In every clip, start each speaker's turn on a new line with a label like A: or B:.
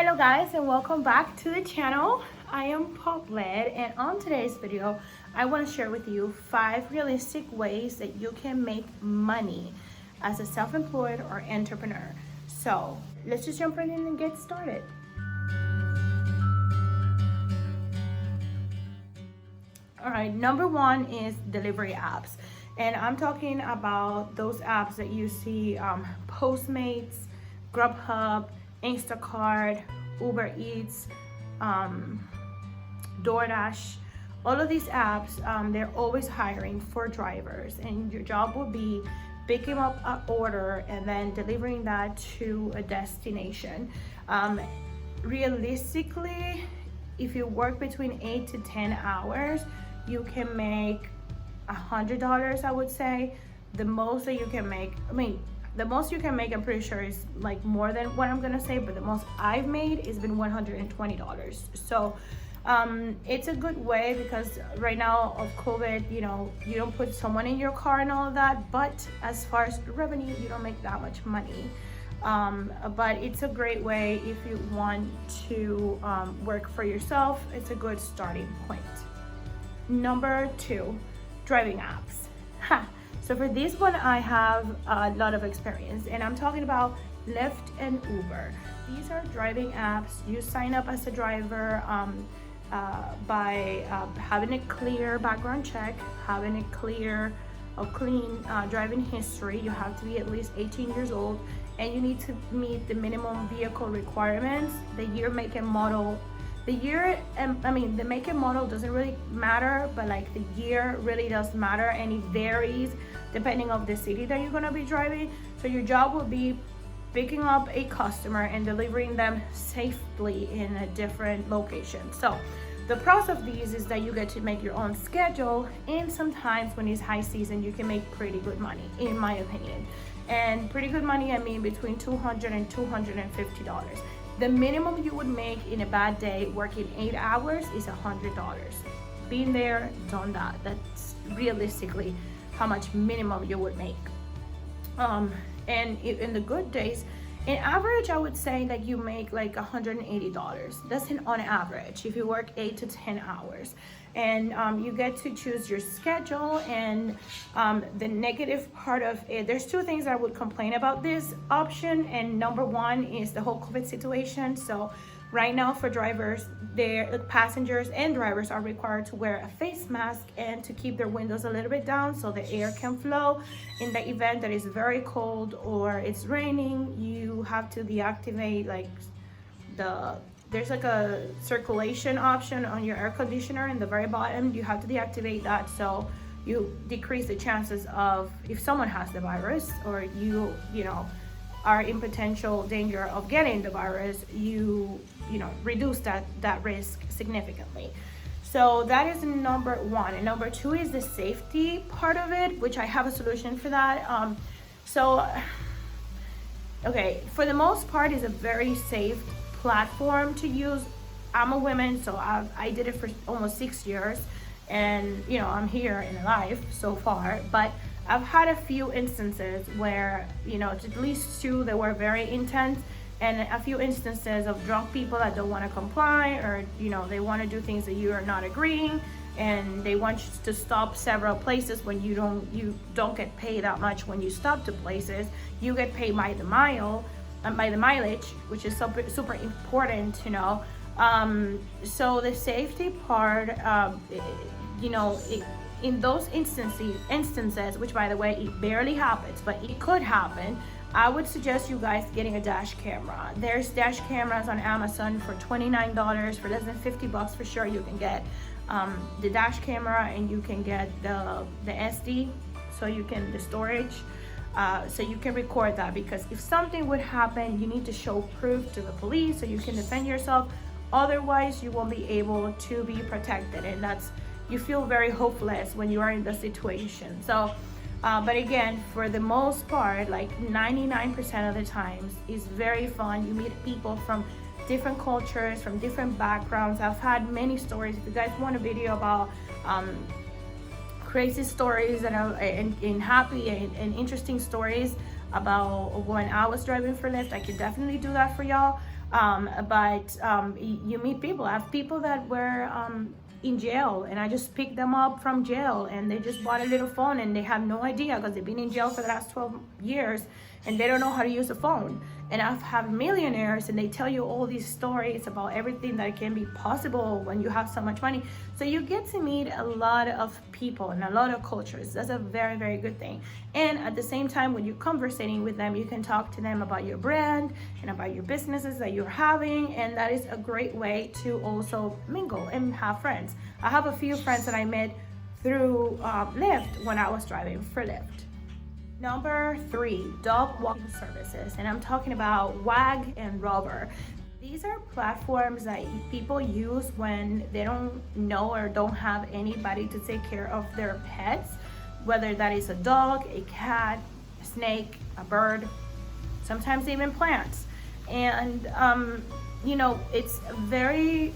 A: Hello guys, and welcome back to the channel. I am Paulette, and on today's video I want to share with you 5 realistic ways that you can make money as a self-employed or entrepreneur. So let's just jump right in and get started. All right, number 1 is delivery apps, and I'm talking about those apps that you see, Postmates, Grubhub, Instacart, Uber Eats, Doordash. All of these apps, they're always hiring for drivers, and your job will be picking up an order and then delivering that to a destination. Realistically, if you work between 8 to 10 hours, you can make $100, I would say. The most that you can make, the most you can make, I'm pretty sure, is like more than what I'm gonna say, but the most I've made has been $120. So it's a good way, because right now of COVID, you don't put someone in your car and all of that, but as far as revenue, you don't make that much money. But it's a great way if you want to work for yourself. It's a good starting point. Number 2, driving apps. So for this one, I have a lot of experience, and I'm talking about Lyft and Uber. These are driving apps. You sign up as a driver by having a clear background check, having a clean driving history. You have to be at least 18 years old, and you need to meet the minimum vehicle requirements, the year, make, and model. The year, the make and model doesn't really matter, but like the year really does matter, and it varies depending on the city that you're gonna be driving. So your job will be picking up a customer and delivering them safely in a different location. So the pros of these is that you get to make your own schedule, and sometimes when it's high season, you can make pretty good money, in my opinion. And pretty good money, I mean between $200 and $250. The minimum you would make in a bad day working 8 hours is $100. Been there, done that. That's realistically how much minimum you would make. And in the good days, in average, I would say that you make like $180. That's on average if you work 8 to 10 hours. And you get to choose your schedule. And the negative part of it, there's 2 things I would complain about this option. And number 1 is the whole COVID situation. So right now for drivers, passengers and drivers are required to wear a face mask and to keep their windows a little bit down so the air can flow. In the event that it's very cold or it's raining, you have to deactivate there's like a circulation option on your air conditioner in the very bottom. You have to deactivate that, so you decrease the chances of, if someone has the virus or you are in potential danger of getting the virus, you reduce that risk significantly. So that is number 1. And number 2 is the safety part of it, which I have a solution for that. Okay, for the most part, it's a very safe platform to use. I'm a woman, so I did it for almost 6 years, and I'm here in life so far, but I've had a few instances where at least 2 that were very intense, and a few instances of drunk people that don't want to comply, or they want to do things that you are not agreeing, and they want you to stop several places when you don't get paid that much when you stop to places. You get paid by the mile, by the mileage, which is super important to know. So the safety part, in those instances, which by the way, it barely happens, but it could happen, I would suggest you guys getting a dash camera. There's dash cameras on Amazon for $29. For less than $50 for sure, you can get the dash camera, and you can get the SD, so the storage. So you can record that, because if something would happen, you need to show proof to the police so you can defend yourself. Otherwise, you won't be able to be protected, and you feel very hopeless when you are in the situation. So, but again, for the most part, like 99% of the times, it's very fun. You meet people from different cultures, from different backgrounds. I've had many stories. If you guys want a video about crazy stories and happy and interesting stories about when I was driving for Lyft, I could definitely do that for y'all. You meet people. I have people that were in jail, and I just picked them up from jail, and they just bought a little phone, and they have no idea because they've been in jail for the last 12 years and they don't know how to use a phone. And I've had millionaires, and they tell you all these stories about everything that can be possible when you have so much money. So you get to meet a lot of people and a lot of cultures. That's a very, very good thing. And at the same time, when you're conversating with them, you can talk to them about your brand and about your businesses that you're having. And that is a great way to also mingle and have friends. I have a few friends that I met through Lyft when I was driving for Lyft. Number 3, dog walking services, and I'm talking about Wag and Rover. These are platforms that people use when they don't know or don't have anybody to take care of their pets, whether that is a dog, a cat, a snake, a bird, sometimes even plants. And it's very,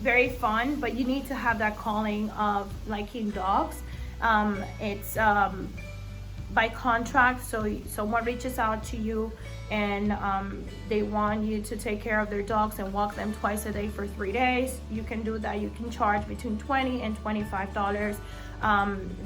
A: very fun, but you need to have that calling of liking dogs. It's by contract, so someone reaches out to you and they want you to take care of their dogs and walk them twice a day for 3 days. You can do that. You can charge between $20 and $25.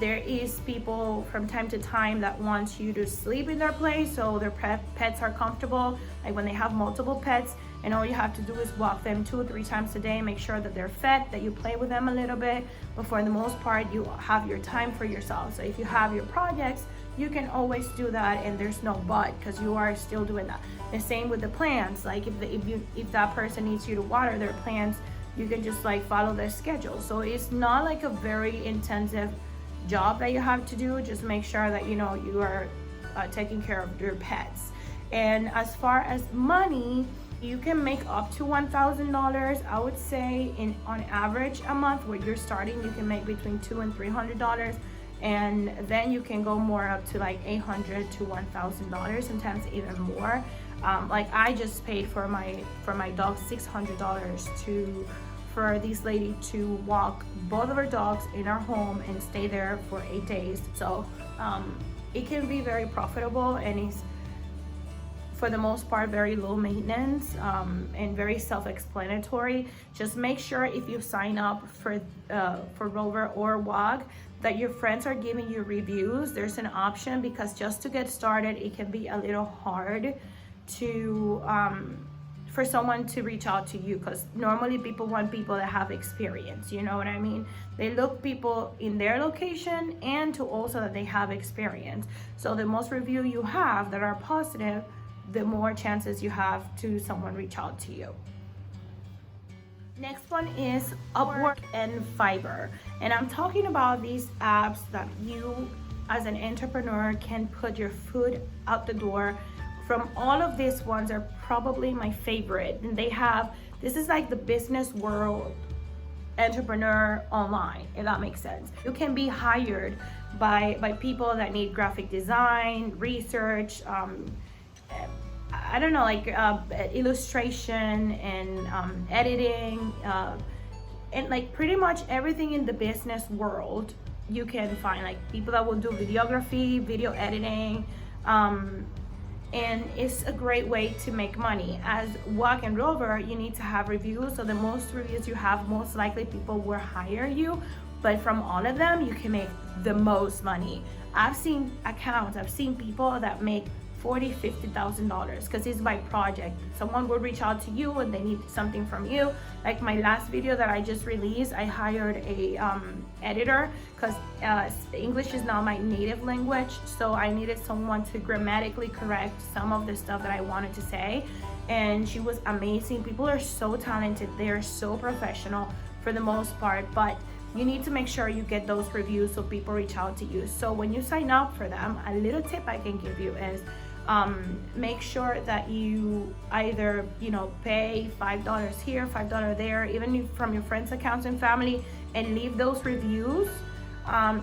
A: There is people from time to time that want you to sleep in their place so their pets are comfortable, like when they have multiple pets, and all you have to do is walk them 2 or 3 times a day, make sure that they're fed, that you play with them a little bit, but for the most part you have your time for yourself. So if you have your projects, you can always do that, and there's no but, because you are still doing that. The same with the plants. Like if that person needs you to water their plants, you can just like follow their schedule. So it's not like a very intensive job that you have to do. Just make sure that you are taking care of your pets. And as far as money, you can make up to $1,000. I would say on average a month where you're starting, you can make between $200 and $300. And then you can go more up to like $800 to $1,000, sometimes even more. Like I just paid for my dog $600 for this lady to walk both of her dogs in our home and stay there for 8 days. So it can be very profitable, and it's for the most part very low maintenance and very self-explanatory. Just make sure if you sign up for Rover or Wag that your friends are giving you reviews. There's an option, because just to get started it can be a little hard to for someone to reach out to you, because normally people want people that have experience, you know what I mean? They look people in their location and to also that they have experience. So the most review you have that are positive, the more chances you have to someone reach out to you. Next one is Upwork and Fiverr. And I'm talking about these apps that you as an entrepreneur can put your foot out the door. From all of these ones are probably my favorite. And this is like the business world entrepreneur online, if that makes sense. You can be hired by people that need graphic design, research, I don't know, like illustration and editing, and like pretty much everything in the business world you can find, like people that will do videography, video editing, and it's a great way to make money. As Wag and Rover, you need to have reviews, so the most reviews you have, most likely people will hire you, but from all of them you can make the most money. I've seen accounts, I've seen people that make $40,000-$50,000 because it's by project. Someone will reach out to you and they need something from you. Like my last video that I just released, I hired a editor because English is not my native language, so I needed someone to grammatically correct some of the stuff that I wanted to say, and she was amazing. People are so talented, they are so professional for the most part, but you need to make sure you get those reviews so people reach out to you. So when you sign up for them, a little tip I can give you is make sure that you either pay $5 here, $5 there, even from your friends' accounts and family, and leave those reviews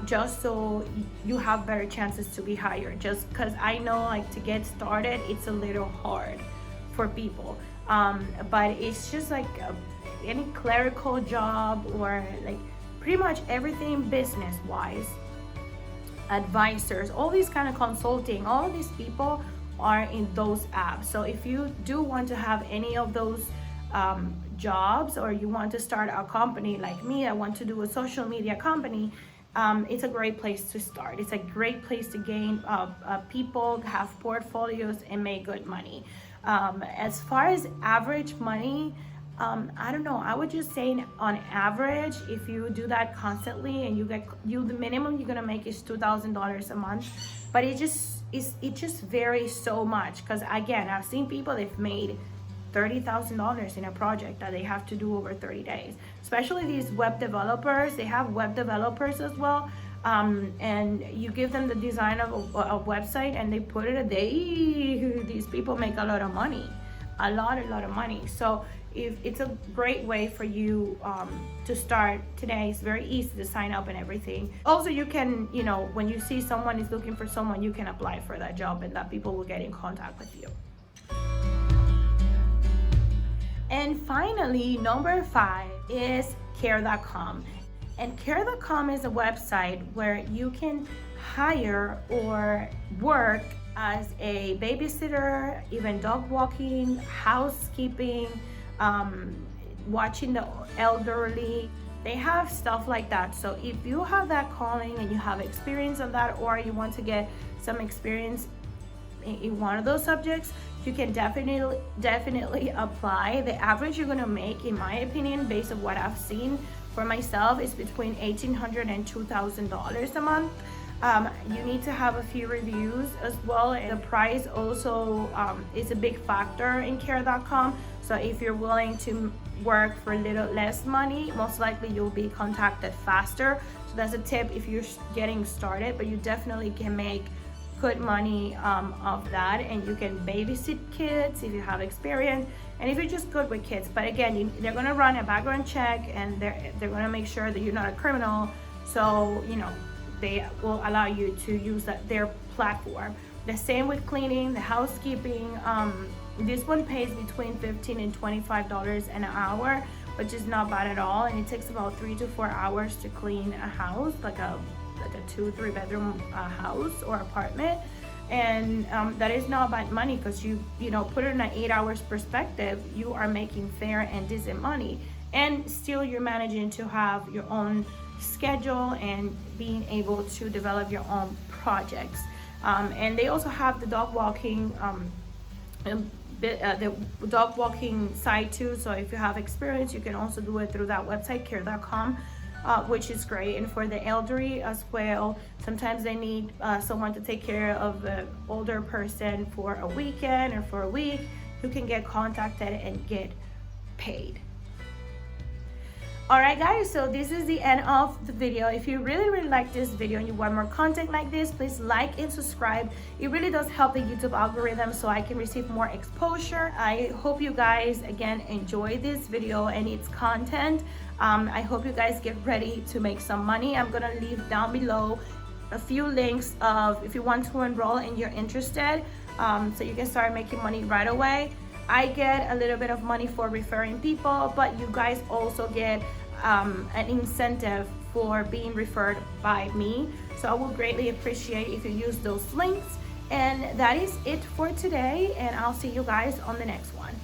A: just so you have better chances to be hired. Just because I know, like, to get started it's a little hard for people, but it's just like any clerical job or like pretty much everything business wise, advisors, all these kind of consulting, all of these people are in those apps. So if you do want to have any of those jobs, or you want to start a company like me, I want to do a social media company, it's a great place to start. It's a great place to gain people, have portfolios, and make good money. As far as average money, I don't know, I would just say on average, if you do that constantly and the minimum you're gonna make is $2,000 a month. But it just varies so much, because again, I've seen people, they've made $30,000 in a project that they have to do over 30 days. Especially these web developers, they have web developers as well. And you give them the design of a website and they put it a day. These people make a lot of money, a lot of money. So if it's a great way for you to start today. It's very easy to sign up and everything. Also, you can, when you see someone is looking for someone, you can apply for that job and that people will get in contact with you. And finally, number 5 is care.com. And care.com is a website where you can hire or work as a babysitter, even dog walking, housekeeping, watching the elderly. They have stuff like that. So if you have that calling and you have experience on that, or you want to get some experience in one of those subjects, you can definitely apply. The average you're gonna make, in my opinion, based on what I've seen for myself, is between $1,800 and $2,000 a month. You need to have a few reviews as well. The price also is a big factor in care.com. So if you're willing to work for a little less money, most likely you'll be contacted faster. So that's a tip if you're getting started, but you definitely can make good money of that, and you can babysit kids if you have experience, and if you're just good with kids. But again, they're gonna run a background check, and they're gonna make sure that you're not a criminal. So they will allow you to use their platform. The same with cleaning, the housekeeping. This one pays between $15 and $25 an hour, which is not bad at all, and it takes about 3 to 4 hours to clean a house, like a 2-3 bedroom house or apartment. And that is not bad money, because you put it in an 8 hours perspective, you are making fair and decent money, and still you're managing to have your own schedule and being able to develop your own projects. And they also have the dog walking the dog walking site too. So if you have experience, you can also do it through that website, care.com. Which is great. And for the elderly as well, sometimes they need someone to take care of the older person for a weekend or for a week. You can get contacted and get paid. Alright guys, so this is the end of the video. If you really like this video and you want more content like this, please like and subscribe. It really does help the YouTube algorithm so I can receive more exposure. I hope you guys again enjoy this video and its content. I hope you guys get ready to make some money. I'm gonna leave down below a few links of if you want to enroll and you're interested, so you can start making money right away. I get a little bit of money for referring people, but you guys also get an incentive for being referred by me. So I will greatly appreciate if you use those links. And that is it for today, and I'll see you guys on the next one.